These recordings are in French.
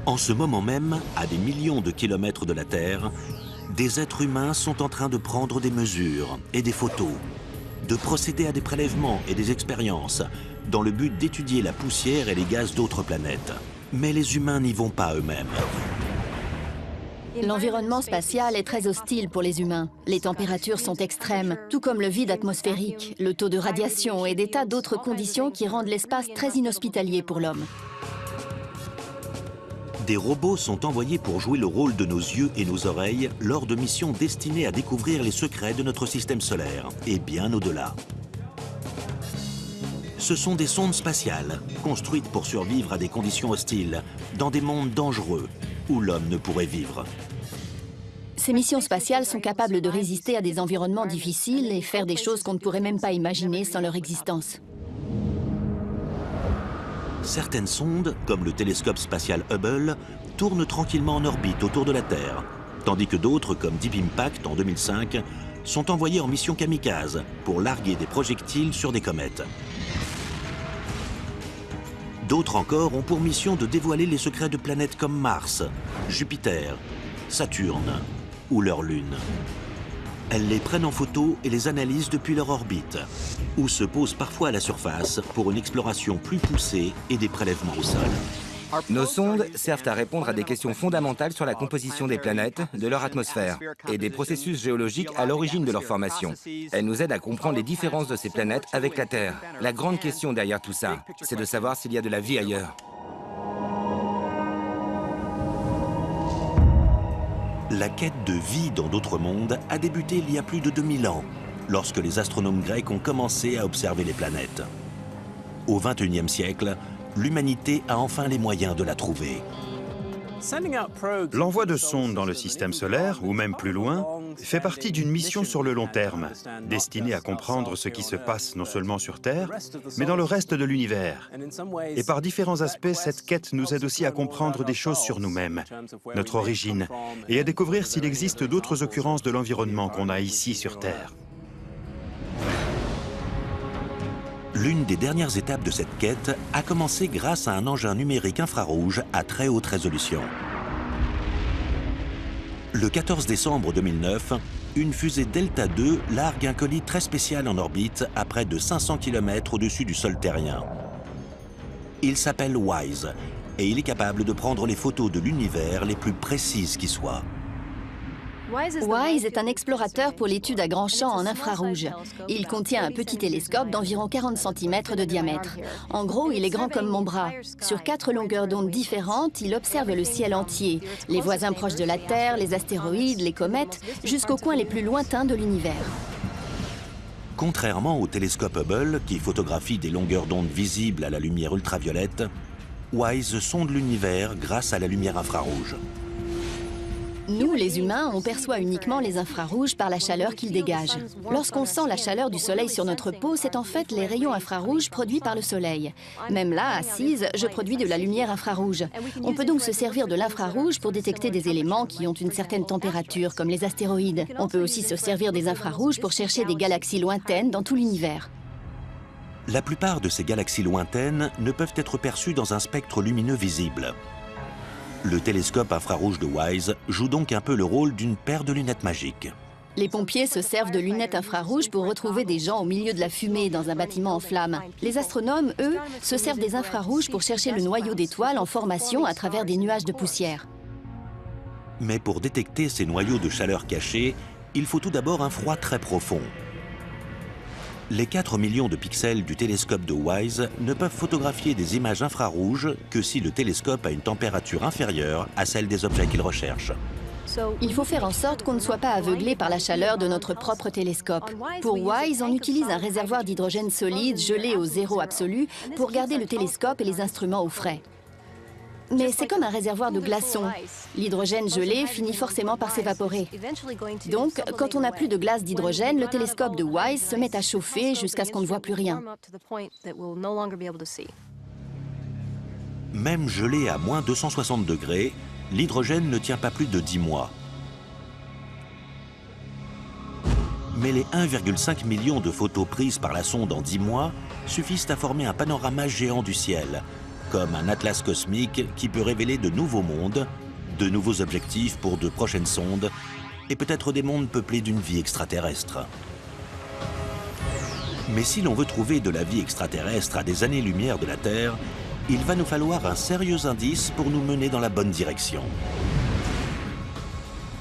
En ce moment même, à des millions de kilomètres de la Terre, des êtres humains sont en train de prendre des mesures et des photos, de procéder à des prélèvements et des expériences, dans le but d'étudier la poussière et les gaz d'autres planètes. Mais les humains n'y vont pas eux-mêmes. L'environnement spatial est très hostile pour les humains. Les températures sont extrêmes, tout comme le vide atmosphérique, le taux de radiation et des tas d'autres conditions qui rendent l'espace très inhospitalier pour l'homme. Des robots sont envoyés pour jouer le rôle de nos yeux et nos oreilles lors de missions destinées à découvrir les secrets de notre système solaire, et bien au-delà. Ce sont des sondes spatiales, construites pour survivre à des conditions hostiles, dans des mondes dangereux, où l'homme ne pourrait vivre. Ces missions spatiales sont capables de résister à des environnements difficiles et faire des choses qu'on ne pourrait même pas imaginer sans leur existence. Certaines sondes, comme le télescope spatial Hubble, tournent tranquillement en orbite autour de la Terre, tandis que d'autres, comme Deep Impact en 2005, sont envoyées en mission kamikaze pour larguer des projectiles sur des comètes. D'autres encore ont pour mission de dévoiler les secrets de planètes comme Mars, Jupiter, Saturne ou leur lune. Elles les prennent en photo et les analysent depuis leur orbite, ou se posent parfois à la surface pour une exploration plus poussée et des prélèvements au sol. Nos sondes servent à répondre à des questions fondamentales sur la composition des planètes, de leur atmosphère et des processus géologiques à l'origine de leur formation. Elles nous aident à comprendre les différences de ces planètes avec la Terre. La grande question derrière tout ça, c'est de savoir s'il y a de la vie ailleurs. La quête de vie dans d'autres mondes a débuté il y a plus de 2000 ans, lorsque les astronomes grecs ont commencé à observer les planètes. Au XXIe siècle, l'humanité a enfin les moyens de la trouver. L'envoi de sondes dans le système solaire, ou même plus loin, fait partie d'une mission sur le long terme, destinée à comprendre ce qui se passe non seulement sur Terre, mais dans le reste de l'univers. Et par différents aspects, cette quête nous aide aussi à comprendre des choses sur nous-mêmes, notre origine, et à découvrir s'il existe d'autres occurrences de l'environnement qu'on a ici sur Terre. L'une des dernières étapes de cette quête a commencé grâce à un engin numérique infrarouge à très haute résolution. Le 14 décembre 2009, une fusée Delta II largue un colis très spécial en orbite à près de 500 km au-dessus du sol terrien. Il s'appelle WISE et il est capable de prendre les photos de l'univers les plus précises qui soient. WISE est un explorateur pour l'étude à grand champ en infrarouge. Il contient un petit télescope d'environ 40 cm de diamètre. En gros, il est grand comme mon bras. Sur 4 longueurs d'onde différentes, il observe le ciel entier, les voisins proches de la Terre, les astéroïdes, les comètes, jusqu'aux coins les plus lointains de l'univers. Contrairement au télescope Hubble, qui photographie des longueurs d'onde visibles à la lumière ultraviolette, WISE sonde l'univers grâce à la lumière infrarouge. Nous, les humains, on perçoit uniquement les infrarouges par la chaleur qu'ils dégagent. Lorsqu'on sent la chaleur du soleil sur notre peau, c'est en fait les rayons infrarouges produits par le soleil. Même là, assise, je produis de la lumière infrarouge. On peut donc se servir de l'infrarouge pour détecter des éléments qui ont une certaine température, comme les astéroïdes. On peut aussi se servir des infrarouges pour chercher des galaxies lointaines dans tout l'univers. La plupart de ces galaxies lointaines ne peuvent être perçues dans un spectre lumineux visible. Le télescope infrarouge de WISE joue donc un peu le rôle d'une paire de lunettes magiques. Les pompiers se servent de lunettes infrarouges pour retrouver des gens au milieu de la fumée dans un bâtiment en flammes. Les astronomes, eux, se servent des infrarouges pour chercher le noyau d'étoiles en formation à travers des nuages de poussière. Mais pour détecter ces noyaux de chaleur cachés, il faut tout d'abord un froid très profond. Les 4 millions de pixels du télescope de WISE ne peuvent photographier des images infrarouges que si le télescope a une température inférieure à celle des objets qu'il recherche. Il faut faire en sorte qu'on ne soit pas aveuglé par la chaleur de notre propre télescope. Pour WISE, on utilise un réservoir d'hydrogène solide gelé au zéro absolu pour garder le télescope et les instruments au frais. Mais c'est comme un réservoir de glaçons. L'hydrogène gelé finit forcément par s'évaporer. Donc, quand on n'a plus de glace d'hydrogène, le télescope de WISE se met à chauffer jusqu'à ce qu'on ne voit plus rien. Même gelé à moins 260 degrés, l'hydrogène ne tient pas plus de 10 mois. Mais les 1,5 million de photos prises par la sonde en 10 mois suffisent à former un panorama géant du ciel, comme un atlas cosmique qui peut révéler de nouveaux mondes, de nouveaux objectifs pour de prochaines sondes, et peut-être des mondes peuplés d'une vie extraterrestre. Mais si l'on veut trouver de la vie extraterrestre à des années-lumière de la Terre, il va nous falloir un sérieux indice pour nous mener dans la bonne direction.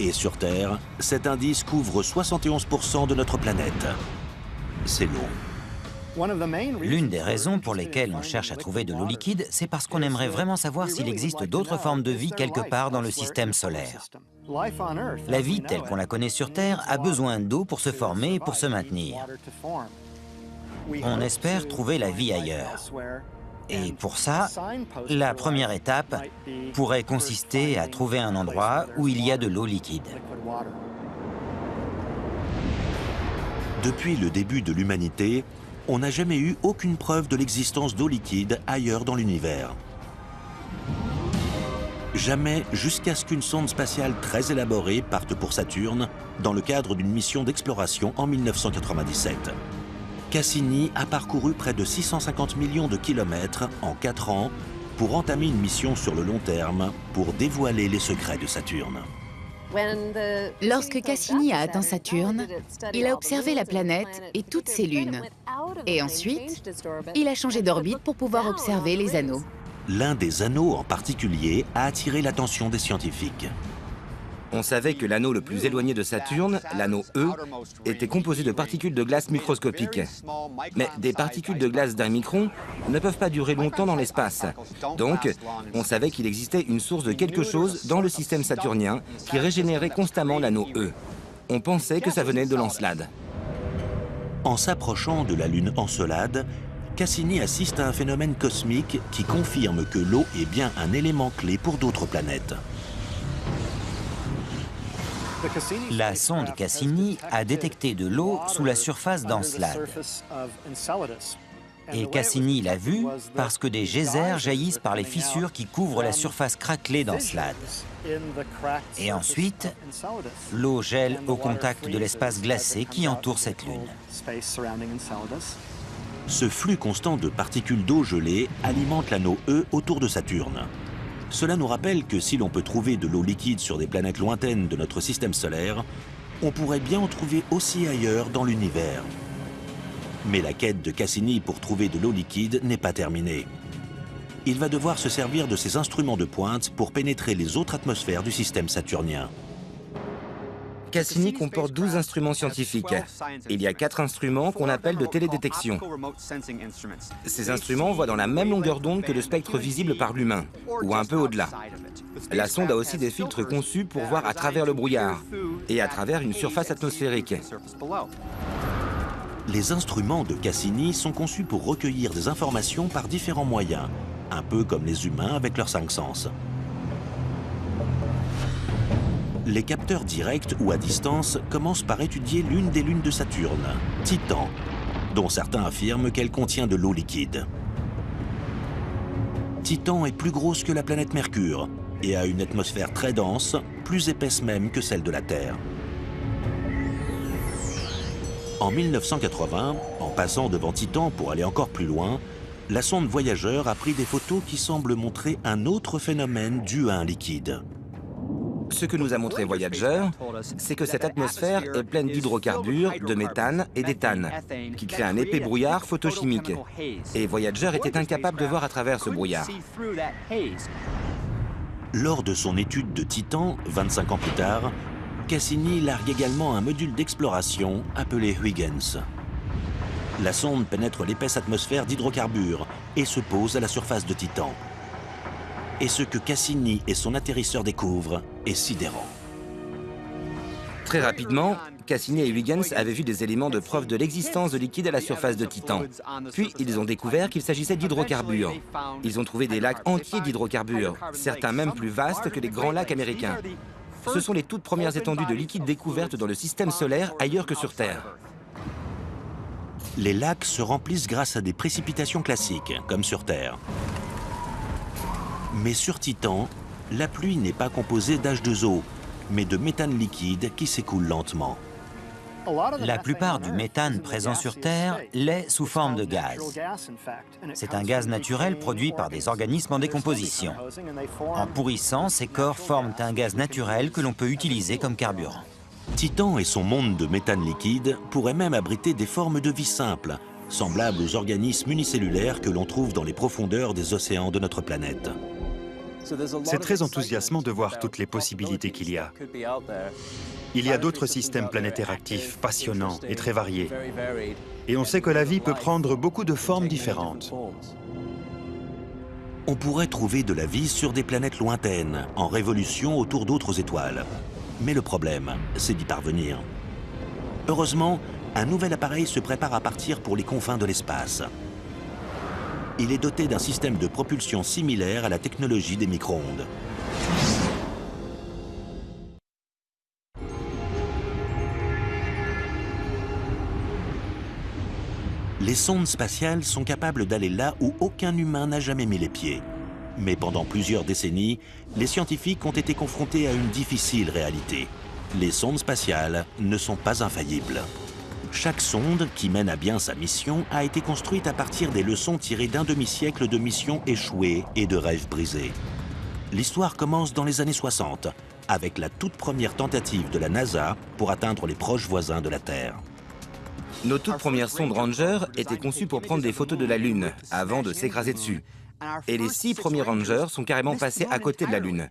Et sur Terre, cet indice couvre 71% de notre planète. C'est l'eau. L'une des raisons pour lesquelles on cherche à trouver de l'eau liquide, c'est parce qu'on aimerait vraiment savoir s'il existe d'autres formes de vie quelque part dans le système solaire. La vie telle qu'on la connaît sur Terre a besoin d'eau pour se former et pour se maintenir. On espère trouver la vie ailleurs. Et pour ça, la première étape pourrait consister à trouver un endroit où il y a de l'eau liquide. Depuis le début de l'humanité, on n'a jamais eu aucune preuve de l'existence d'eau liquide ailleurs dans l'univers. Jamais jusqu'à ce qu'une sonde spatiale très élaborée parte pour Saturne dans le cadre d'une mission d'exploration en 1997. Cassini a parcouru près de 650 millions de kilomètres en 4 ans pour entamer une mission sur le long terme pour dévoiler les secrets de Saturne. Lorsque Cassini a atteint Saturne, il a observé la planète et toutes ses lunes. Et ensuite, il a changé d'orbite pour pouvoir observer les anneaux. L'un des anneaux en particulier a attiré l'attention des scientifiques. On savait que l'anneau le plus éloigné de Saturne, l'anneau E, était composé de particules de glace microscopiques. Mais des particules de glace d'1 micron ne peuvent pas durer longtemps dans l'espace. Donc, on savait qu'il existait une source de quelque chose dans le système saturnien qui régénérait constamment l'anneau E. On pensait que ça venait de l'Encelade. En s'approchant de la Lune Encelade, Cassini assiste à un phénomène cosmique qui confirme que l'eau est bien un élément clé pour d'autres planètes. La sonde Cassini a détecté de l'eau sous la surface d'Encelade. Et Cassini l'a vu parce que des geysers jaillissent par les fissures qui couvrent la surface craquelée d'Encelade. Et ensuite, l'eau gèle au contact de l'espace glacé qui entoure cette lune. Ce flux constant de particules d'eau gelée alimente l'anneau E autour de Saturne. Cela nous rappelle que si l'on peut trouver de l'eau liquide sur des planètes lointaines de notre système solaire, on pourrait bien en trouver aussi ailleurs dans l'univers. Mais la quête de Cassini pour trouver de l'eau liquide n'est pas terminée. Il va devoir se servir de ses instruments de pointe pour pénétrer les autres atmosphères du système saturnien. Cassini comporte 12 instruments scientifiques. Il y a 4 instruments qu'on appelle de télédétection. Ces instruments voient dans la même longueur d'onde que le spectre visible par l'humain, ou un peu au-delà. La sonde a aussi des filtres conçus pour voir à travers le brouillard et à travers une surface atmosphérique. Les instruments de Cassini sont conçus pour recueillir des informations par différents moyens, un peu comme les humains avec leurs 5 sens. Les capteurs directs ou à distance commencent par étudier l'une des lunes de Saturne, Titan, dont certains affirment qu'elle contient de l'eau liquide. Titan est plus grosse que la planète Mercure et a une atmosphère très dense, plus épaisse même que celle de la Terre. En 1980, en passant devant Titan pour aller encore plus loin, la sonde Voyager a pris des photos qui semblent montrer un autre phénomène dû à un liquide. Ce que nous a montré Voyager, c'est que cette atmosphère est pleine d'hydrocarbures, de méthane et d'éthane, qui créent un épais brouillard photochimique. Et Voyager était incapable de voir à travers ce brouillard. Lors de son étude de Titan, 25 ans plus tard, Cassini largue également un module d'exploration appelé Huygens. La sonde pénètre l'épaisse atmosphère d'hydrocarbures et se pose à la surface de Titan. Et ce que Cassini et son atterrisseur découvrent est sidérant. Très rapidement, Cassini et Huygens avaient vu des éléments de preuve de l'existence de liquide à la surface de Titan. Puis, ils ont découvert qu'il s'agissait d'hydrocarbures. Ils ont trouvé des lacs entiers d'hydrocarbures, certains même plus vastes que les grands lacs américains. Ce sont les toutes premières étendues de liquide découvertes dans le système solaire ailleurs que sur Terre. Les lacs se remplissent grâce à des précipitations classiques, comme sur Terre. Mais sur Titan, la pluie n'est pas composée d'H2O, mais de méthane liquide qui s'écoule lentement. La plupart du méthane présent sur Terre l'est sous forme de gaz. C'est un gaz naturel produit par des organismes en décomposition. En pourrissant, ces corps forment un gaz naturel que l'on peut utiliser comme carburant. Titan et son monde de méthane liquide pourraient même abriter des formes de vie simples, semblables aux organismes unicellulaires que l'on trouve dans les profondeurs des océans de notre planète. C'est très enthousiasmant de voir toutes les possibilités qu'il y a. Il y a d'autres systèmes planétaires actifs, passionnants et très variés. Et on sait que la vie peut prendre beaucoup de formes différentes. On pourrait trouver de la vie sur des planètes lointaines, en révolution autour d'autres étoiles. Mais le problème, c'est d'y parvenir. Heureusement, un nouvel appareil se prépare à partir pour les confins de l'espace. Il est doté d'un système de propulsion similaire à la technologie des micro-ondes. Les sondes spatiales sont capables d'aller là où aucun humain n'a jamais mis les pieds. Mais pendant plusieurs décennies, les scientifiques ont été confrontés à une difficile réalité. Les sondes spatiales ne sont pas infaillibles. Chaque sonde qui mène à bien sa mission a été construite à partir des leçons tirées d'un demi-siècle de missions échouées et de rêves brisés. L'histoire commence dans les années 60, avec la toute première tentative de la NASA pour atteindre les proches voisins de la Terre. Nos toutes premières sondes Ranger étaient conçues pour prendre des photos de la Lune, avant de s'écraser dessus. Et les 6 premiers Rangers sont carrément passés à côté de la Lune.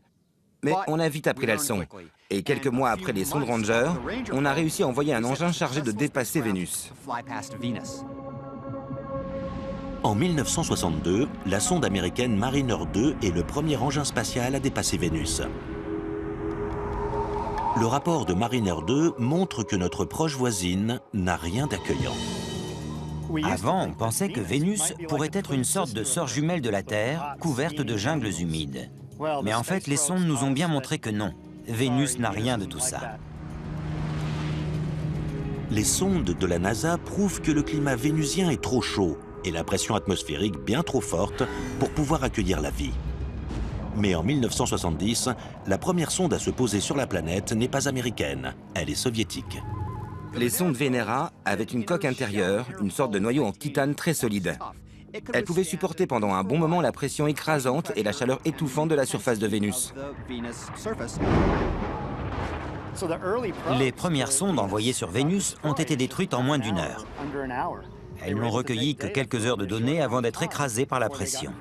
Mais on a vite appris la leçon. Et quelques mois après les sondes Ranger, on a réussi à envoyer un engin chargé de dépasser Vénus. En 1962, la sonde américaine Mariner 2 est le premier engin spatial à dépasser Vénus. Le rapport de Mariner 2 montre que notre proche voisine n'a rien d'accueillant. Avant, on pensait que Vénus pourrait être une sorte de sœur jumelle de la Terre, couverte de jungles humides. Mais en fait, les sondes nous ont bien montré que non. Vénus n'a rien de tout ça. Les sondes de la NASA prouvent que le climat vénusien est trop chaud et la pression atmosphérique bien trop forte pour pouvoir accueillir la vie. Mais en 1970, la première sonde à se poser sur la planète n'est pas américaine, elle est soviétique. Les sondes Venera avaient une coque intérieure, une sorte de noyau en titane très solide. Elles pouvaient supporter pendant un bon moment la pression écrasante et la chaleur étouffante de la surface de Vénus. Les premières sondes envoyées sur Vénus ont été détruites en moins d'1 heure. Elles n'ont recueilli que quelques heures de données avant d'être écrasées par la pression.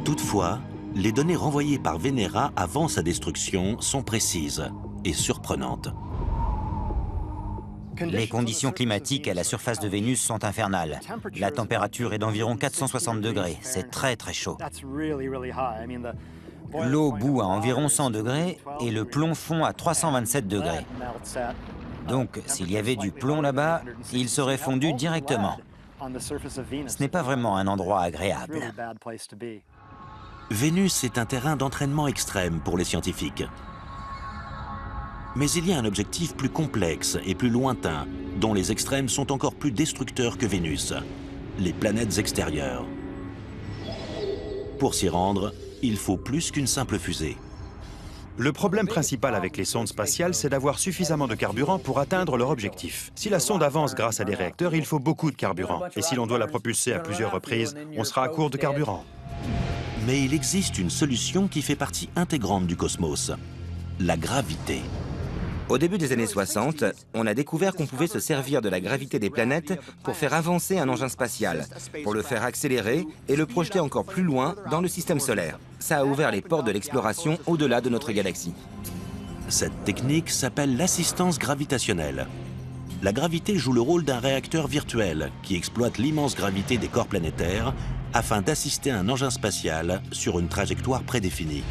Toutefois, les données renvoyées par Venera avant sa destruction sont précises et surprenantes. Les conditions climatiques à la surface de Vénus sont infernales. La température est d'environ 460 degrés. C'est très très chaud. L'eau bout à environ 100 degrés et le plomb fond à 327 degrés. Donc, s'il y avait du plomb là-bas, il serait fondu directement. Ce n'est pas vraiment un endroit agréable. Vénus est un terrain d'entraînement extrême pour les scientifiques. Mais il y a un objectif plus complexe et plus lointain, dont les extrêmes sont encore plus destructeurs que Vénus, les planètes extérieures. Pour s'y rendre, il faut plus qu'une simple fusée. Le problème principal avec les sondes spatiales, c'est d'avoir suffisamment de carburant pour atteindre leur objectif. Si la sonde avance grâce à des réacteurs, il faut beaucoup de carburant. Et si l'on doit la propulser à plusieurs reprises, on sera à court de carburant. Mais il existe une solution qui fait partie intégrante du cosmos, la gravité. Au début des années 60, on a découvert qu'on pouvait se servir de la gravité des planètes pour faire avancer un engin spatial, pour le faire accélérer et le projeter encore plus loin dans le système solaire. Ça a ouvert les portes de l'exploration au-delà de notre galaxie. Cette technique s'appelle l'assistance gravitationnelle. La gravité joue le rôle d'un réacteur virtuel qui exploite l'immense gravité des corps planétaires afin d'assister un engin spatial sur une trajectoire prédéfinie.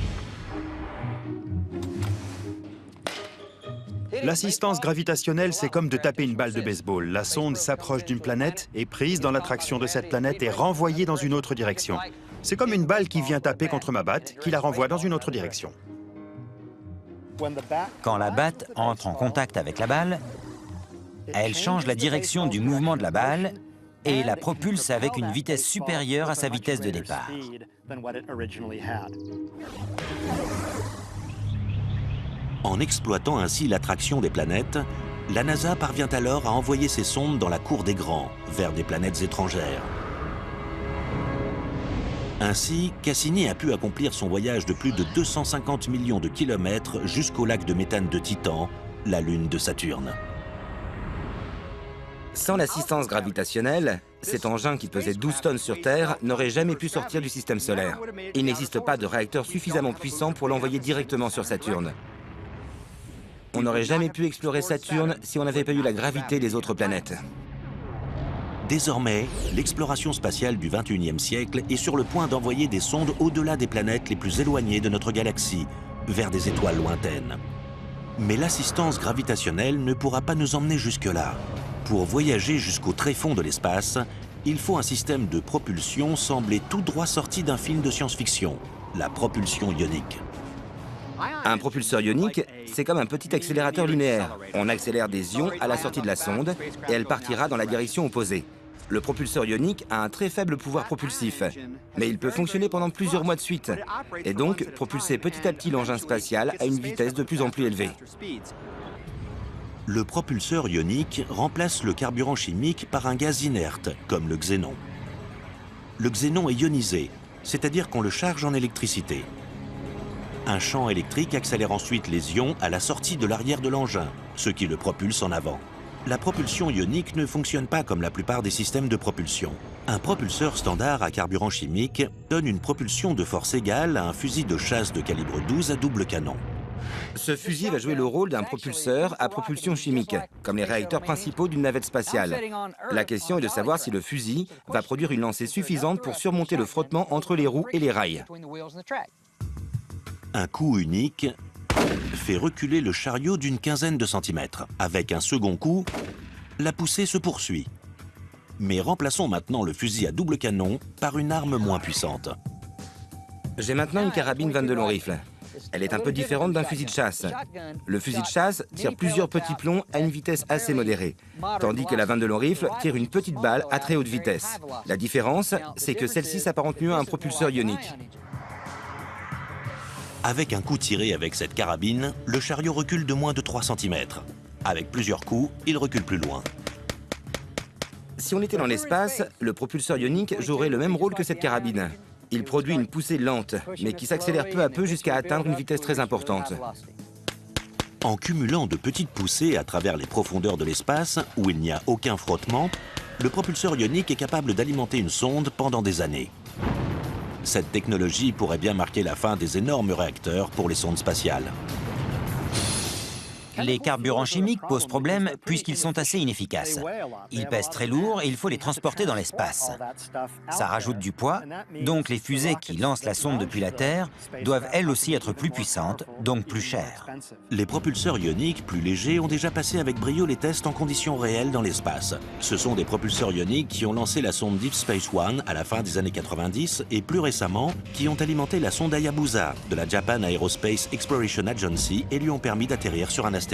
L'assistance gravitationnelle, c'est comme de taper une balle de baseball. La sonde s'approche d'une planète, est prise dans l'attraction de cette planète et renvoyée dans une autre direction. C'est comme une balle qui vient taper contre ma batte, qui la renvoie dans une autre direction. Quand la batte entre en contact avec la balle, elle change la direction du mouvement de la balle et la propulse avec une vitesse supérieure à sa vitesse de départ. En exploitant ainsi l'attraction des planètes, La NASA parvient alors à envoyer ses sondes dans la cour des grands, vers des planètes étrangères. Ainsi, Cassini a pu accomplir son voyage de plus de 250 millions de kilomètres jusqu'au lac de méthane de Titan, la lune de Saturne. Sans l'assistance gravitationnelle, cet engin qui pesait 12 tonnes sur Terre n'aurait jamais pu sortir du système solaire. Il n'existe pas de réacteur suffisamment puissant pour l'envoyer directement sur Saturne. On n'aurait jamais pu explorer Saturne si on n'avait pas eu la gravité des autres planètes. Désormais, l'exploration spatiale du XXIe siècle est sur le point d'envoyer des sondes au-delà des planètes les plus éloignées de notre galaxie, vers des étoiles lointaines. Mais l'assistance gravitationnelle ne pourra pas nous emmener jusque-là. Pour voyager jusqu'au tréfond de l'espace, il faut un système de propulsion semblé tout droit sorti d'un film de science-fiction, la propulsion ionique. Un propulseur ionique, c'est comme un petit accélérateur linéaire. On accélère des ions à la sortie de la sonde et elle partira dans la direction opposée. Le propulseur ionique a un très faible pouvoir propulsif, mais il peut fonctionner pendant plusieurs mois de suite, et donc propulser petit à petit l'engin spatial à une vitesse de plus en plus élevée. Le propulseur ionique remplace le carburant chimique par un gaz inerte, comme le xénon. Le xénon est ionisé, c'est-à-dire qu'on le charge en électricité. Un champ électrique accélère ensuite les ions à la sortie de l'arrière de l'engin, ce qui le propulse en avant. La propulsion ionique ne fonctionne pas comme la plupart des systèmes de propulsion. Un propulseur standard à carburant chimique donne une propulsion de force égale à un fusil de chasse de calibre 12 à double canon. Ce fusil va jouer le rôle d'un propulseur à propulsion chimique, comme les réacteurs principaux d'une navette spatiale. La question est de savoir si le fusil va produire une lancée suffisante pour surmonter le frottement entre les roues et les rails. Un coup unique fait reculer le chariot d'une quinzaine de centimètres. Avec un second coup, la poussée se poursuit. Mais remplaçons maintenant le fusil à double canon par une arme moins puissante. J'ai maintenant une carabine 22 long rifle. Elle est un peu différente d'un fusil de chasse. Le fusil de chasse tire plusieurs petits plombs à une vitesse assez modérée, tandis que la 22 long rifle tire une petite balle à très haute vitesse. La différence, c'est que celle-ci s'apparente mieux à un propulseur ionique. Avec un coup tiré avec cette carabine, le chariot recule de moins de 3 cm. Avec plusieurs coups, il recule plus loin. Si on était dans l'espace, le propulseur ionique jouerait le même rôle que cette carabine. Il produit une poussée lente, mais qui s'accélère peu à peu jusqu'à atteindre une vitesse très importante. En cumulant de petites poussées à travers les profondeurs de l'espace, où il n'y a aucun frottement, le propulseur ionique est capable d'alimenter une sonde pendant des années. Cette technologie pourrait bien marquer la fin des énormes réacteurs pour les sondes spatiales. Les carburants chimiques posent problème puisqu'ils sont assez inefficaces. Ils pèsent très lourd et il faut les transporter dans l'espace. Ça rajoute du poids, donc les fusées qui lancent la sonde depuis la Terre doivent elles aussi être plus puissantes, donc plus chères. Les propulseurs ioniques plus légers ont déjà passé avec brio les tests en conditions réelles dans l'espace. Ce sont des propulseurs ioniques qui ont lancé la sonde Deep Space One à la fin des années 90 et plus récemment qui ont alimenté la sonde Hayabusa de la Japan Aerospace Exploration Agency et lui ont permis d'atterrir sur un astéroïde.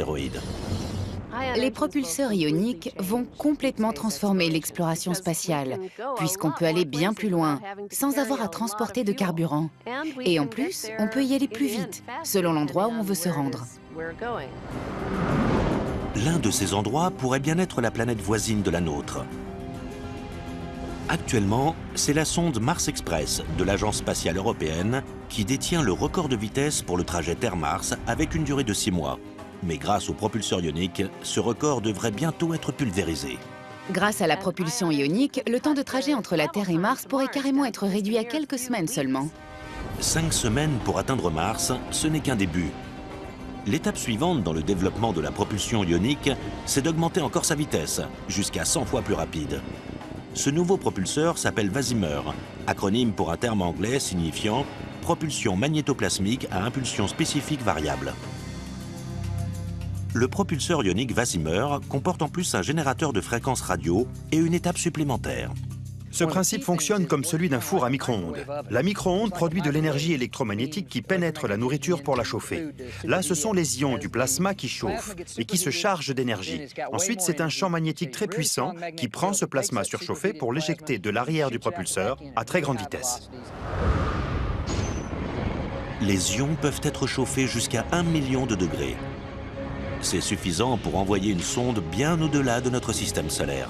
Les propulseurs ioniques vont complètement transformer l'exploration spatiale, puisqu'on peut aller bien plus loin, sans avoir à transporter de carburant. Et en plus, on peut y aller plus vite, selon l'endroit où on veut se rendre. L'un de ces endroits pourrait bien être la planète voisine de la nôtre. Actuellement, c'est la sonde Mars Express de l'Agence spatiale européenne qui détient le record de vitesse pour le trajet Terre-Mars avec une durée de 6 mois. Mais grâce au propulseur ionique, ce record devrait bientôt être pulvérisé. Grâce à la propulsion ionique, le temps de trajet entre la Terre et Mars pourrait carrément être réduit à quelques semaines seulement. 5 semaines pour atteindre Mars, ce n'est qu'un début. L'étape suivante dans le développement de la propulsion ionique, c'est d'augmenter encore sa vitesse, jusqu'à 100 fois plus rapide. Ce nouveau propulseur s'appelle VASIMR, acronyme pour un terme anglais signifiant « propulsion magnétoplasmique à impulsion spécifique variable ». Le propulseur ionique VASIMR comporte en plus un générateur de fréquences radio et une étape supplémentaire. Ce principe fonctionne comme celui d'un four à micro-ondes. La micro-onde produit de l'énergie électromagnétique qui pénètre la nourriture pour la chauffer. Là, ce sont les ions du plasma qui chauffent et qui se chargent d'énergie. Ensuite, c'est un champ magnétique très puissant qui prend ce plasma surchauffé pour l'éjecter de l'arrière du propulseur à très grande vitesse. Les ions peuvent être chauffés jusqu'à 1 million de degrés. C'est suffisant pour envoyer une sonde bien au-delà de notre système solaire.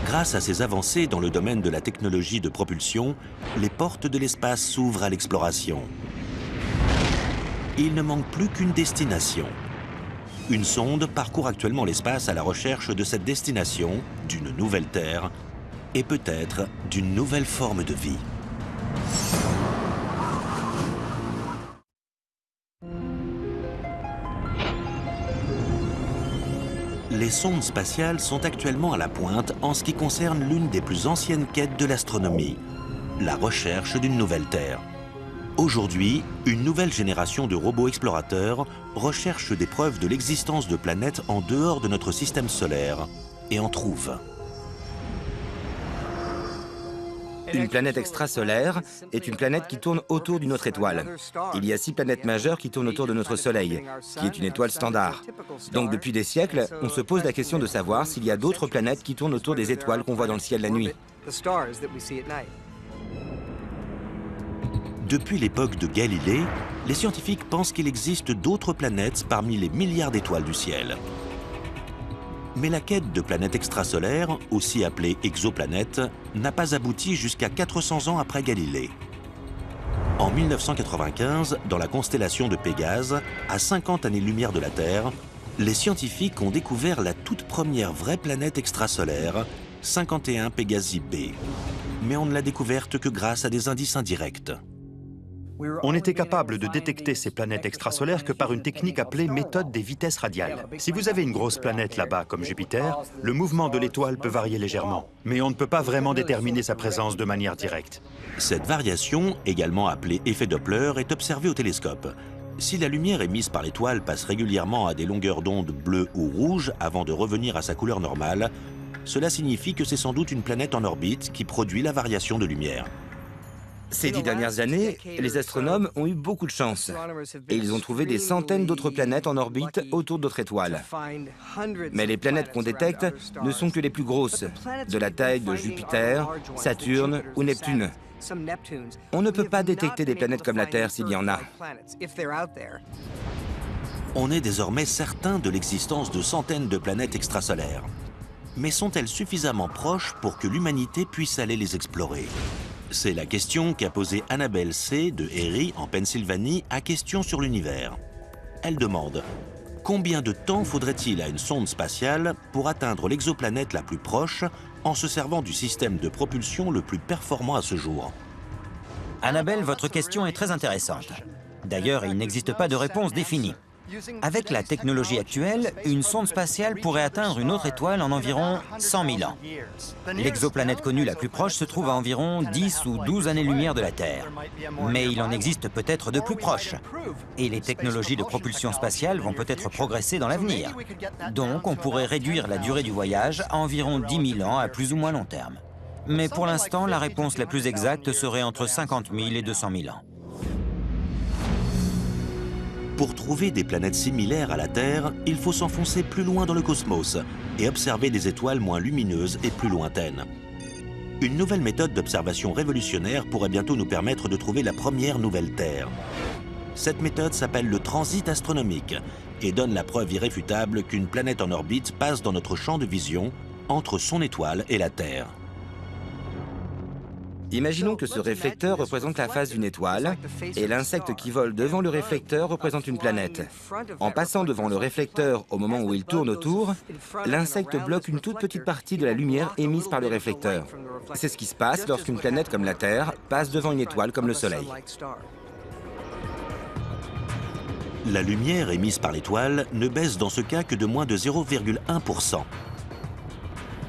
Grâce à ces avancées dans le domaine de la technologie de propulsion, les portes de l'espace s'ouvrent à l'exploration. Il ne manque plus qu'une destination. Une sonde parcourt actuellement l'espace à la recherche de cette destination, d'une nouvelle Terre, et peut-être d'une nouvelle forme de vie. Les sondes spatiales sont actuellement à la pointe en ce qui concerne l'une des plus anciennes quêtes de l'astronomie, la recherche d'une nouvelle Terre. Aujourd'hui, une nouvelle génération de robots explorateurs recherche des preuves de l'existence de planètes en dehors de notre système solaire et en trouve. Une planète extrasolaire est une planète qui tourne autour d'une autre étoile. Il y a 6 planètes majeures qui tournent autour de notre Soleil, qui est une étoile standard. Donc depuis des siècles, on se pose la question de savoir s'il y a d'autres planètes qui tournent autour des étoiles qu'on voit dans le ciel la nuit. Depuis l'époque de Galilée, les scientifiques pensent qu'il existe d'autres planètes parmi les milliards d'étoiles du ciel. Mais la quête de planètes extrasolaires, aussi appelée exoplanètes, n'a pas abouti jusqu'à 400 ans après Galilée. En 1995, dans la constellation de Pégase, à 50 années-lumière de la Terre, les scientifiques ont découvert la toute première vraie planète extrasolaire, 51 Pégasi b. Mais on ne l'a découverte que grâce à des indices indirects. On n'était capable de détecter ces planètes extrasolaires que par une technique appelée méthode des vitesses radiales. Si vous avez une grosse planète là-bas comme Jupiter, le mouvement de l'étoile peut varier légèrement, mais on ne peut pas vraiment déterminer sa présence de manière directe. Cette variation, également appelée effet Doppler, est observée au télescope. Si la lumière émise par l'étoile passe régulièrement à des longueurs d'onde bleues ou rouges avant de revenir à sa couleur normale, cela signifie que c'est sans doute une planète en orbite qui produit la variation de lumière. Ces 10 dernières années, les astronomes ont eu beaucoup de chance et ils ont trouvé des centaines d'autres planètes en orbite autour d'autres étoiles. Mais les planètes qu'on détecte ne sont que les plus grosses, de la taille de Jupiter, Saturne ou Neptune. On ne peut pas détecter des planètes comme la Terre s'il y en a. On est désormais certain de l'existence de centaines de planètes extrasolaires. Mais sont-elles suffisamment proches pour que l'humanité puisse aller les explorer ? C'est la question qu'a posée Annabelle C. de Erie, en Pennsylvanie, à Question sur l'univers. Elle demande « Combien de temps faudrait-il à une sonde spatiale pour atteindre l'exoplanète la plus proche en se servant du système de propulsion le plus performant à ce jour ?» Annabelle, votre question est très intéressante. D'ailleurs, il n'existe pas de réponse définie. Avec la technologie actuelle, une sonde spatiale pourrait atteindre une autre étoile en environ 100 000 ans. L'exoplanète connue la plus proche se trouve à environ 10 ou 12 années-lumière de la Terre. Mais il en existe peut-être de plus proches. Et les technologies de propulsion spatiale vont peut-être progresser dans l'avenir. Donc, on pourrait réduire la durée du voyage à environ 10 000 ans à plus ou moins long terme. Mais pour l'instant, la réponse la plus exacte serait entre 50 000 et 200 000 ans. Pour trouver des planètes similaires à la Terre, il faut s'enfoncer plus loin dans le cosmos et observer des étoiles moins lumineuses et plus lointaines. Une nouvelle méthode d'observation révolutionnaire pourrait bientôt nous permettre de trouver la première nouvelle Terre. Cette méthode s'appelle le transit astronomique et donne la preuve irréfutable qu'une planète en orbite passe dans notre champ de vision entre son étoile et la Terre. Imaginons que ce réflecteur représente la face d'une étoile et l'insecte qui vole devant le réflecteur représente une planète. En passant devant le réflecteur au moment où il tourne autour, l'insecte bloque une toute petite partie de la lumière émise par le réflecteur. C'est ce qui se passe lorsqu'une planète comme la Terre passe devant une étoile comme le Soleil. La lumière émise par l'étoile ne baisse dans ce cas que de moins de 0,1%.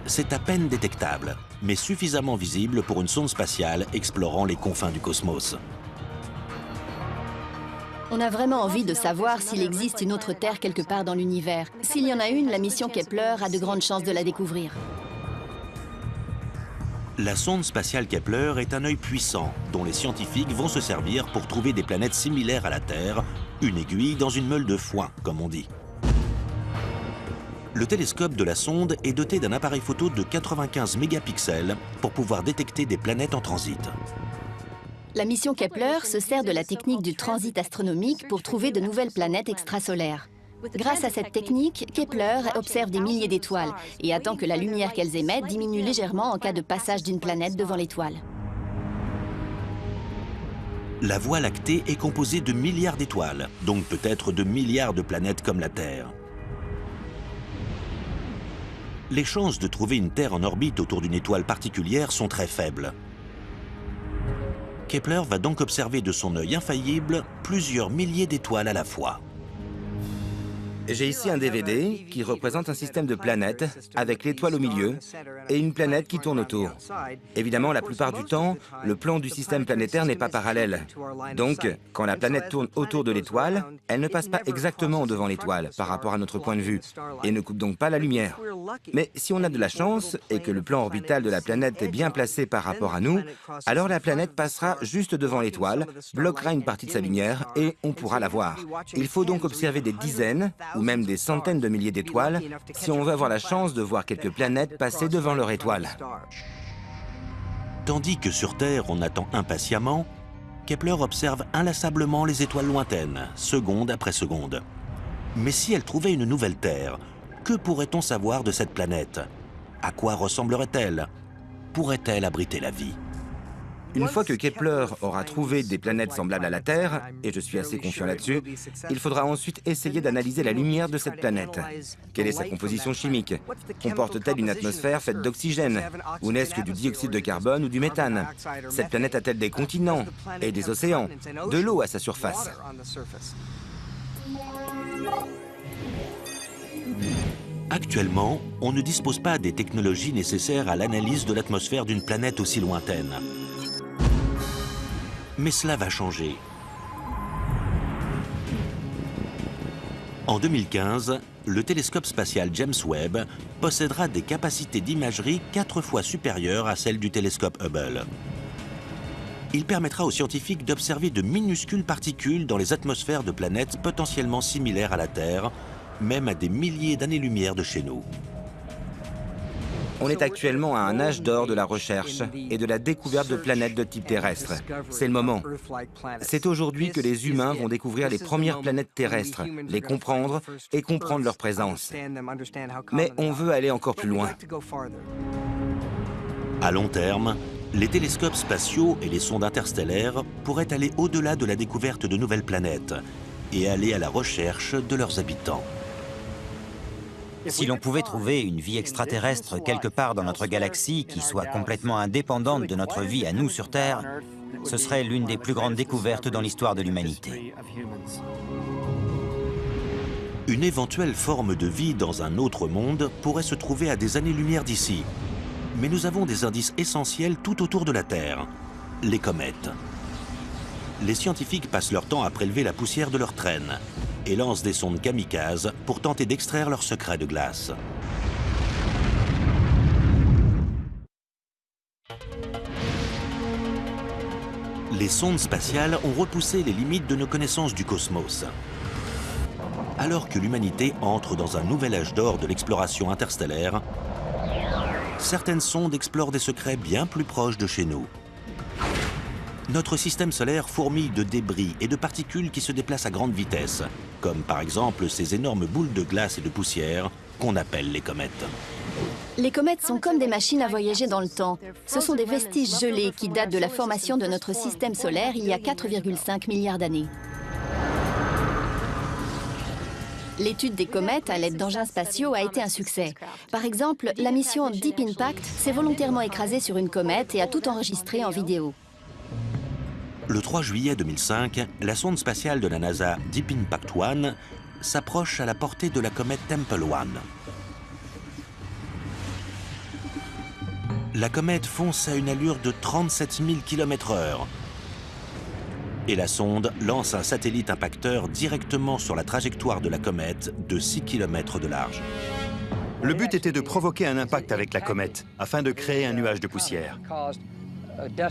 C'est à peine détectable, mais suffisamment visible pour une sonde spatiale explorant les confins du cosmos. On a vraiment envie de savoir s'il existe une autre Terre quelque part dans l'univers. S'il y en a une, la mission Kepler a de grandes chances de la découvrir. La sonde spatiale Kepler est un œil puissant dont les scientifiques vont se servir pour trouver des planètes similaires à la Terre, une aiguille dans une meule de foin, comme on dit. Le télescope de la sonde est doté d'un appareil photo de 95 mégapixels pour pouvoir détecter des planètes en transit. La mission Kepler se sert de la technique du transit astronomique pour trouver de nouvelles planètes extrasolaires. Grâce à cette technique, Kepler observe des milliers d'étoiles et attend que la lumière qu'elles émettent diminue légèrement en cas de passage d'une planète devant l'étoile. La Voie lactée est composée de milliards d'étoiles, donc peut-être de milliards de planètes comme la Terre. Les chances de trouver une Terre en orbite autour d'une étoile particulière sont très faibles. Kepler va donc observer de son œil infaillible plusieurs milliers d'étoiles à la fois. J'ai ici un DVD qui représente un système de planètes avec l'étoile au milieu et une planète qui tourne autour. Évidemment, la plupart du temps, le plan du système planétaire n'est pas parallèle. Donc, quand la planète tourne autour de l'étoile, elle ne passe pas exactement devant l'étoile par rapport à notre point de vue et ne coupe donc pas la lumière. Mais si on a de la chance et que le plan orbital de la planète est bien placé par rapport à nous, alors la planète passera juste devant l'étoile, bloquera une partie de sa lumière et on pourra la voir. Il faut donc observer des dizaines ou même des centaines de milliers d'étoiles si on veut avoir la chance de voir quelques planètes passer devant leur étoile. Tandis que sur Terre, on attend impatiemment, Kepler observe inlassablement les étoiles lointaines, seconde après seconde. Mais si elle trouvait une nouvelle Terre, que pourrait-on savoir de cette planète? À quoi ressemblerait-elle? Pourrait-elle abriter la vie? Une fois que Kepler aura trouvé des planètes semblables à la Terre, et je suis assez confiant là-dessus, il faudra ensuite essayer d'analyser la lumière de cette planète. Quelle est sa composition chimique? Comporte-t-elle une atmosphère faite d'oxygène? Ou n'est-ce que du dioxyde de carbone ou du méthane? Cette planète a-t-elle des continents et des océans? De l'eau à sa surface? Actuellement, on ne dispose pas des technologies nécessaires à l'analyse de l'atmosphère d'une planète aussi lointaine. Mais cela va changer. En 2015, le télescope spatial James Webb possédera des capacités d'imagerie 4 fois supérieures à celles du télescope Hubble. Il permettra aux scientifiques d'observer de minuscules particules dans les atmosphères de planètes potentiellement similaires à la Terre, même à des milliers d'années-lumière de chez nous. On est actuellement à un âge d'or de la recherche et de la découverte de planètes de type terrestre. C'est le moment. C'est aujourd'hui que les humains vont découvrir les premières planètes terrestres, les comprendre et comprendre leur présence. Mais on veut aller encore plus loin. À long terme, les télescopes spatiaux et les sondes interstellaires pourraient aller au-delà de la découverte de nouvelles planètes et aller à la recherche de leurs habitants. Si l'on pouvait trouver une vie extraterrestre quelque part dans notre galaxie qui soit complètement indépendante de notre vie à nous sur Terre, ce serait l'une des plus grandes découvertes dans l'histoire de l'humanité. Une éventuelle forme de vie dans un autre monde pourrait se trouver à des années-lumière d'ici. Mais nous avons des indices essentiels tout autour de la Terre, les comètes. Les scientifiques passent leur temps à prélever la poussière de leurs traînes et lancent des sondes kamikazes pour tenter d'extraire leurs secrets de glace. Les sondes spatiales ont repoussé les limites de nos connaissances du cosmos. Alors que l'humanité entre dans un nouvel âge d'or de l'exploration interstellaire, certaines sondes explorent des secrets bien plus proches de chez nous. Notre système solaire fourmille de débris et de particules qui se déplacent à grande vitesse, comme par exemple ces énormes boules de glace et de poussière qu'on appelle les comètes. Les comètes sont comme des machines à voyager dans le temps. Ce sont des vestiges gelés qui datent de la formation de notre système solaire il y a 4,5 milliards d'années. L'étude des comètes à l'aide d'engins spatiaux a été un succès. Par exemple, la mission Deep Impact s'est volontairement écrasée sur une comète et a tout enregistré en vidéo. Le 3 juillet 2005, la sonde spatiale de la NASA Deep Impact 1 s'approche à la portée de la comète Tempel 1. La comète fonce à une allure de 37 000 km/h. Et la sonde lance un satellite impacteur directement sur la trajectoire de la comète de 6 km de large. Le but était de provoquer un impact avec la comète, afin de créer un nuage de poussière.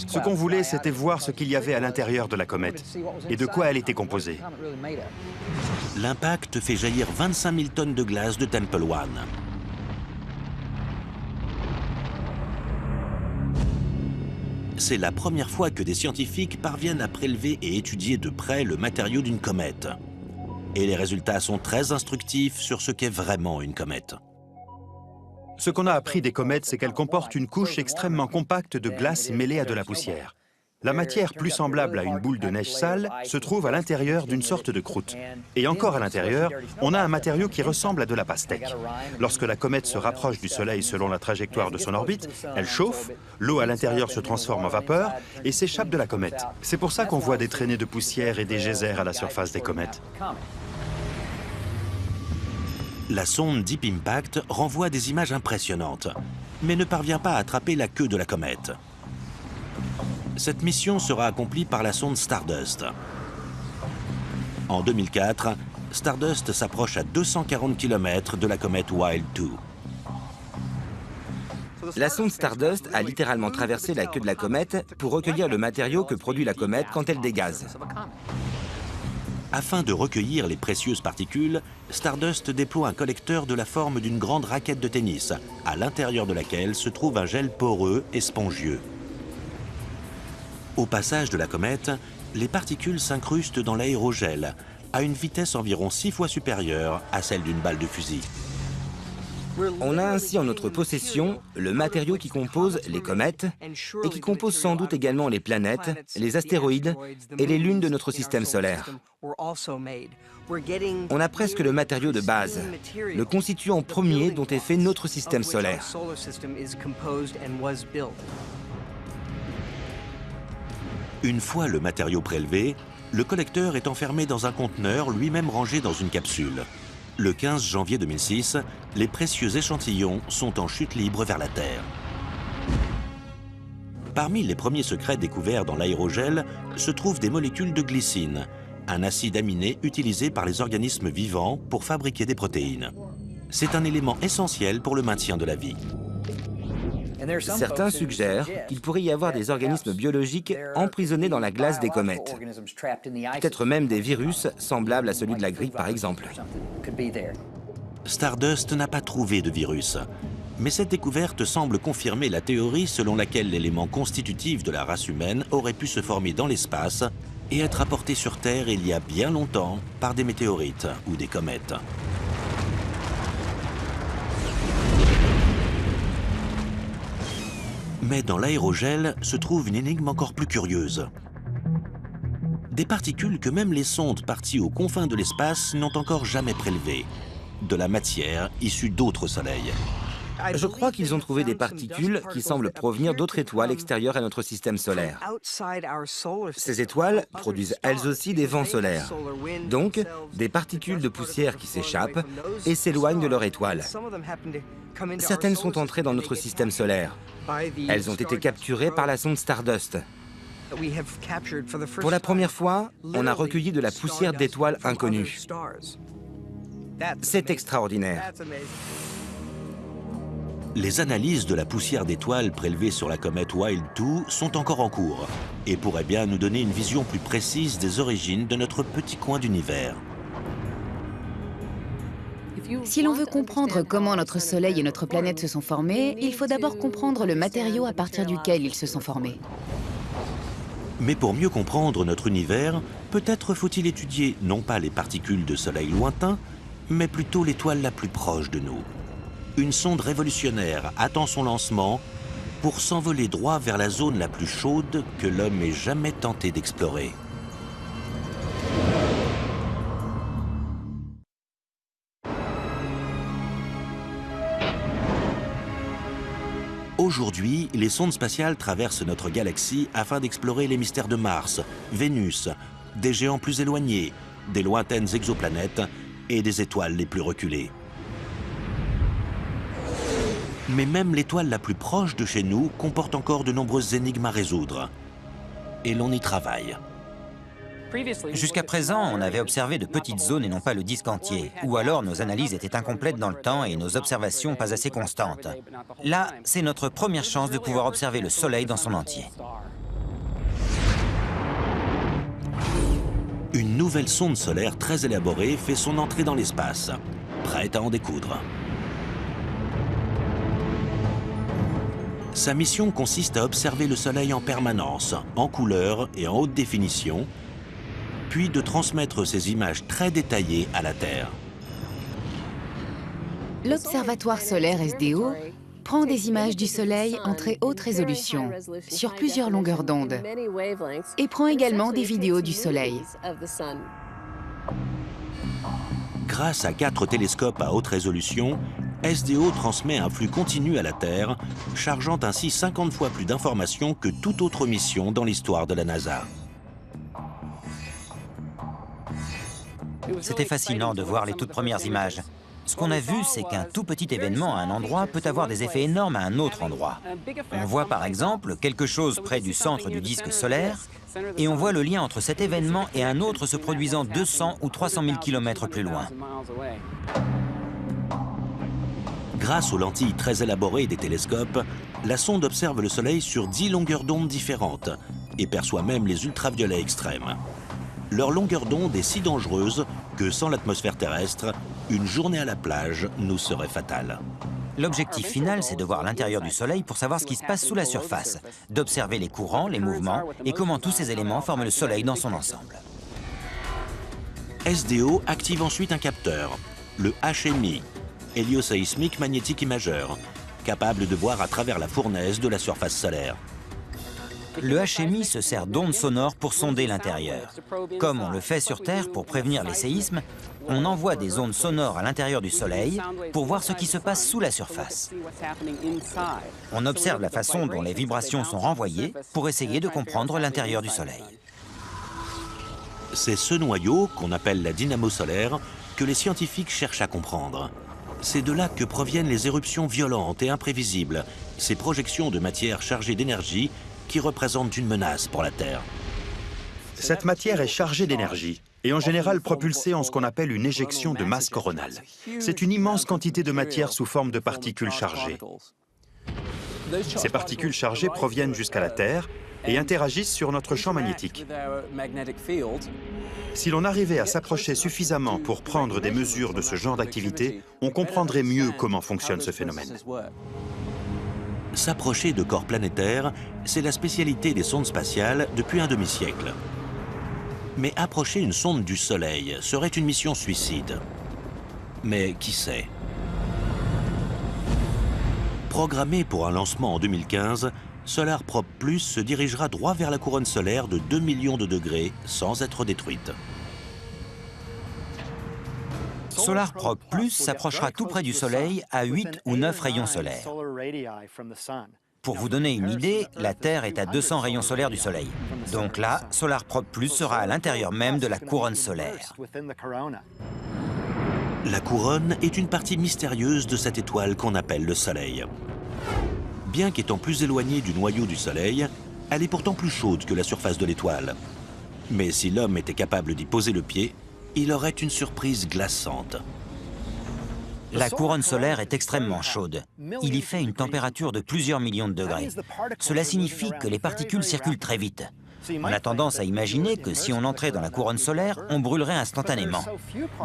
Ce qu'on voulait, c'était voir ce qu'il y avait à l'intérieur de la comète et de quoi elle était composée. L'impact fait jaillir 25 000 tonnes de glace de Tempel 1. c'est la première fois que des scientifiques parviennent à prélever et étudier de près le matériau d'une comète. Et les résultats sont très instructifs sur ce qu'est vraiment une comète. Ce qu'on a appris des comètes, c'est qu'elles comportent une couche extrêmement compacte de glace mêlée à de la poussière. La matière plus semblable à une boule de neige sale se trouve à l'intérieur d'une sorte de croûte. Et encore à l'intérieur, on a un matériau qui ressemble à de la pastèque. Lorsque la comète se rapproche du Soleil selon la trajectoire de son orbite, elle chauffe, l'eau à l'intérieur se transforme en vapeur et s'échappe de la comète. C'est pour ça qu'on voit des traînées de poussière et des geysers à la surface des comètes. La sonde Deep Impact renvoie des images impressionnantes, mais ne parvient pas à attraper la queue de la comète. Cette mission sera accomplie par la sonde Stardust. En 2004, Stardust s'approche à 240 km de la comète Wild 2. La sonde Stardust a littéralement traversé la queue de la comète pour recueillir le matériau que produit la comète quand elle dégaze. Afin de recueillir les précieuses particules, Stardust déploie un collecteur de la forme d'une grande raquette de tennis, à l'intérieur de laquelle se trouve un gel poreux et spongieux. Au passage de la comète, les particules s'incrustent dans l'aérogel, à une vitesse environ 6 fois supérieure à celle d'une balle de fusil. On a ainsi en notre possession le matériau qui compose les comètes et qui compose sans doute également les planètes, les astéroïdes et les lunes de notre système solaire. On a presque le matériau de base, le constituant premier dont est fait notre système solaire. Une fois le matériau prélevé, le collecteur est enfermé dans un conteneur lui-même rangé dans une capsule. Le 15 janvier 2006, les précieux échantillons sont en chute libre vers la Terre. Parmi les premiers secrets découverts dans l'aérogel se trouvent des molécules de glycine, un acide aminé utilisé par les organismes vivants pour fabriquer des protéines. C'est un élément essentiel pour le maintien de la vie. Certains suggèrent qu'il pourrait y avoir des organismes biologiques emprisonnés dans la glace des comètes. Peut-être même des virus semblables à celui de la grippe, par exemple. Stardust n'a pas trouvé de virus. Mais cette découverte semble confirmer la théorie selon laquelle l'élément constitutif de la race humaine aurait pu se former dans l'espace et être apporté sur Terre il y a bien longtemps par des météorites ou des comètes. Mais dans l'aérogel se trouve une énigme encore plus curieuse. Des particules que même les sondes parties aux confins de l'espace n'ont encore jamais prélevées. De la matière issue d'autres soleils. Je crois qu'ils ont trouvé des particules qui semblent provenir d'autres étoiles extérieures à notre système solaire. Ces étoiles produisent elles aussi des vents solaires, donc des particules de poussière qui s'échappent et s'éloignent de leur étoile. Certaines sont entrées dans notre système solaire. Elles ont été capturées par la sonde Stardust. Pour la première fois, on a recueilli de la poussière d'étoiles inconnues. C'est extraordinaire. Les analyses de la poussière d'étoiles prélevée sur la comète Wild 2 sont encore en cours et pourraient bien nous donner une vision plus précise des origines de notre petit coin d'univers. Si l'on veut comprendre comment notre Soleil et notre planète se sont formés, il faut d'abord comprendre le matériau à partir duquel ils se sont formés. Mais pour mieux comprendre notre univers, peut-être faut-il étudier non pas les particules de soleil lointains, mais plutôt l'étoile la plus proche de nous. Une sonde révolutionnaire attend son lancement pour s'envoler droit vers la zone la plus chaude que l'homme ait jamais tenté d'explorer. Aujourd'hui, les sondes spatiales traversent notre galaxie afin d'explorer les mystères de Mars, Vénus, des géants plus éloignés, des lointaines exoplanètes et des étoiles les plus reculées. Mais même l'étoile la plus proche de chez nous comporte encore de nombreuses énigmes à résoudre. Et l'on y travaille. Jusqu'à présent, on avait observé de petites zones et non pas le disque entier. Ou alors nos analyses étaient incomplètes dans le temps et nos observations pas assez constantes. Là, c'est notre première chance de pouvoir observer le Soleil dans son entier. Une nouvelle sonde solaire très élaborée fait son entrée dans l'espace, prête à en découdre. Sa mission consiste à observer le Soleil en permanence, en couleur et en haute définition, puis de transmettre ces images très détaillées à la Terre. L'Observatoire solaire SDO prend des images du Soleil en très haute résolution, sur plusieurs longueurs d'onde, et prend également des vidéos du Soleil. Grâce à 4 télescopes à haute résolution, SDO transmet un flux continu à la Terre, chargeant ainsi 50 fois plus d'informations que toute autre mission dans l'histoire de la NASA. C'était fascinant de voir les toutes premières images. Ce qu'on a vu, c'est qu'un tout petit événement à un endroit peut avoir des effets énormes à un autre endroit. On voit par exemple quelque chose près du centre du disque solaire, et on voit le lien entre cet événement et un autre se produisant 200 ou 300 000 km plus loin. Grâce aux lentilles très élaborées des télescopes, la sonde observe le Soleil sur 10 longueurs d'onde différentes et perçoit même les ultraviolets extrêmes. Leur longueur d'onde est si dangereuse que sans l'atmosphère terrestre, une journée à la plage nous serait fatale. L'objectif final, c'est de voir l'intérieur du Soleil pour savoir ce qui se passe sous la surface, d'observer les courants, les mouvements et comment tous ces éléments forment le Soleil dans son ensemble. SDO active ensuite un capteur, le HMI, hélioséismique magnétique imageur, capable de voir à travers la fournaise de la surface solaire. Le HMI se sert d'ondes sonores pour sonder l'intérieur. Comme on le fait sur Terre pour prévenir les séismes, on envoie des ondes sonores à l'intérieur du Soleil pour voir ce qui se passe sous la surface. On observe la façon dont les vibrations sont renvoyées pour essayer de comprendre l'intérieur du Soleil. C'est ce noyau, qu'on appelle la dynamo solaire, que les scientifiques cherchent à comprendre. C'est de là que proviennent les éruptions violentes et imprévisibles, ces projections de matière chargée d'énergie qui représentent une menace pour la Terre. Cette matière est chargée d'énergie et en général propulsée en ce qu'on appelle une éjection de masse coronale. C'est une immense quantité de matière sous forme de particules chargées. Ces particules chargées proviennent jusqu'à la Terre et interagissent sur notre champ magnétique. Si l'on arrivait à s'approcher suffisamment pour prendre des mesures de ce genre d'activité, on comprendrait mieux comment fonctionne ce phénomène. S'approcher de corps planétaires, c'est la spécialité des sondes spatiales depuis un demi-siècle. Mais approcher une sonde du Soleil serait une mission suicide. Mais qui sait? Programmé pour un lancement en 2015, SolarProbe Plus se dirigera droit vers la couronne solaire de 2 millions de degrés sans être détruite. SolarProbe Plus s'approchera tout près du Soleil à 8 ou 9 rayons solaires. Pour vous donner une idée, la Terre est à 200 rayons solaires du Soleil. Donc là, SolarProbe Plus sera à l'intérieur même de la couronne solaire. La couronne est une partie mystérieuse de cette étoile qu'on appelle le Soleil. Bien qu'étant plus éloignée du noyau du Soleil, elle est pourtant plus chaude que la surface de l'étoile. Mais si l'homme était capable d'y poser le pied, il aurait une surprise glaçante. La couronne solaire est extrêmement chaude. Il y fait une température de plusieurs millions de degrés. Cela signifie que les particules circulent très vite. On a tendance à imaginer que si on entrait dans la couronne solaire, on brûlerait instantanément.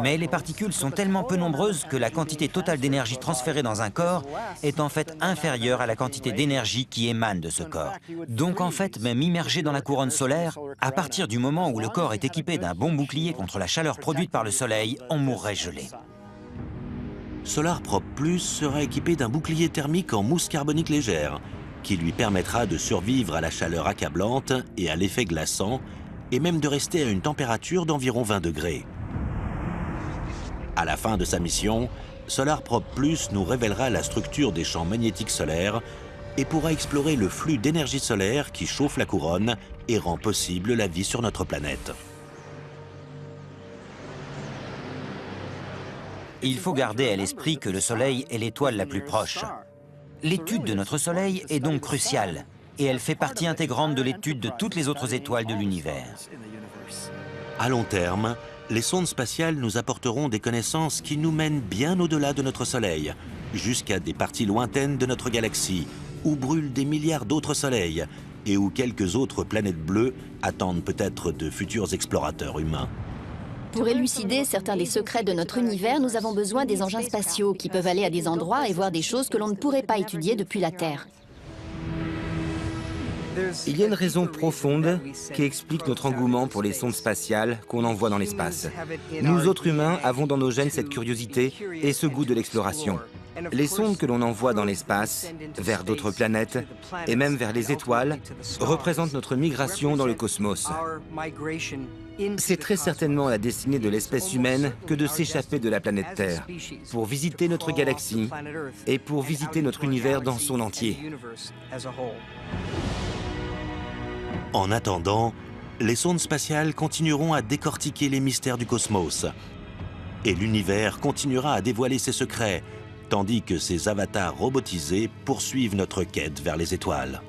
Mais les particules sont tellement peu nombreuses que la quantité totale d'énergie transférée dans un corps est en fait inférieure à la quantité d'énergie qui émane de ce corps. Donc en fait, même immergé dans la couronne solaire, à partir du moment où le corps est équipé d'un bon bouclier contre la chaleur produite par le Soleil, on mourrait gelé. SolarProbe Plus sera équipé d'un bouclier thermique en mousse carbonique légère, qui lui permettra de survivre à la chaleur accablante et à l'effet glaçant, et même de rester à une température d'environ 20 degrés. À la fin de sa mission, SolarProbe Plus nous révélera la structure des champs magnétiques solaires et pourra explorer le flux d'énergie solaire qui chauffe la couronne et rend possible la vie sur notre planète. Il faut garder à l'esprit que le Soleil est l'étoile la plus proche. L'étude de notre Soleil est donc cruciale, et elle fait partie intégrante de l'étude de toutes les autres étoiles de l'univers. À long terme, les sondes spatiales nous apporteront des connaissances qui nous mènent bien au-delà de notre Soleil, jusqu'à des parties lointaines de notre galaxie, où brûlent des milliards d'autres soleils, et où quelques autres planètes bleues attendent peut-être de futurs explorateurs humains. Pour élucider certains des secrets de notre univers, nous avons besoin des engins spatiaux qui peuvent aller à des endroits et voir des choses que l'on ne pourrait pas étudier depuis la Terre. Il y a une raison profonde qui explique notre engouement pour les sondes spatiales qu'on envoie dans l'espace. Nous autres humains avons dans nos gènes cette curiosité et ce goût de l'exploration. Les sondes que l'on envoie dans l'espace, vers d'autres planètes et même vers les étoiles, représentent notre migration dans le cosmos. C'est très certainement la destinée de l'espèce humaine que de s'échapper de la planète Terre, pour visiter notre galaxie et pour visiter notre univers dans son entier. En attendant, les sondes spatiales continueront à décortiquer les mystères du cosmos. Et l'univers continuera à dévoiler ses secrets, tandis que ces avatars robotisés poursuivent notre quête vers les étoiles.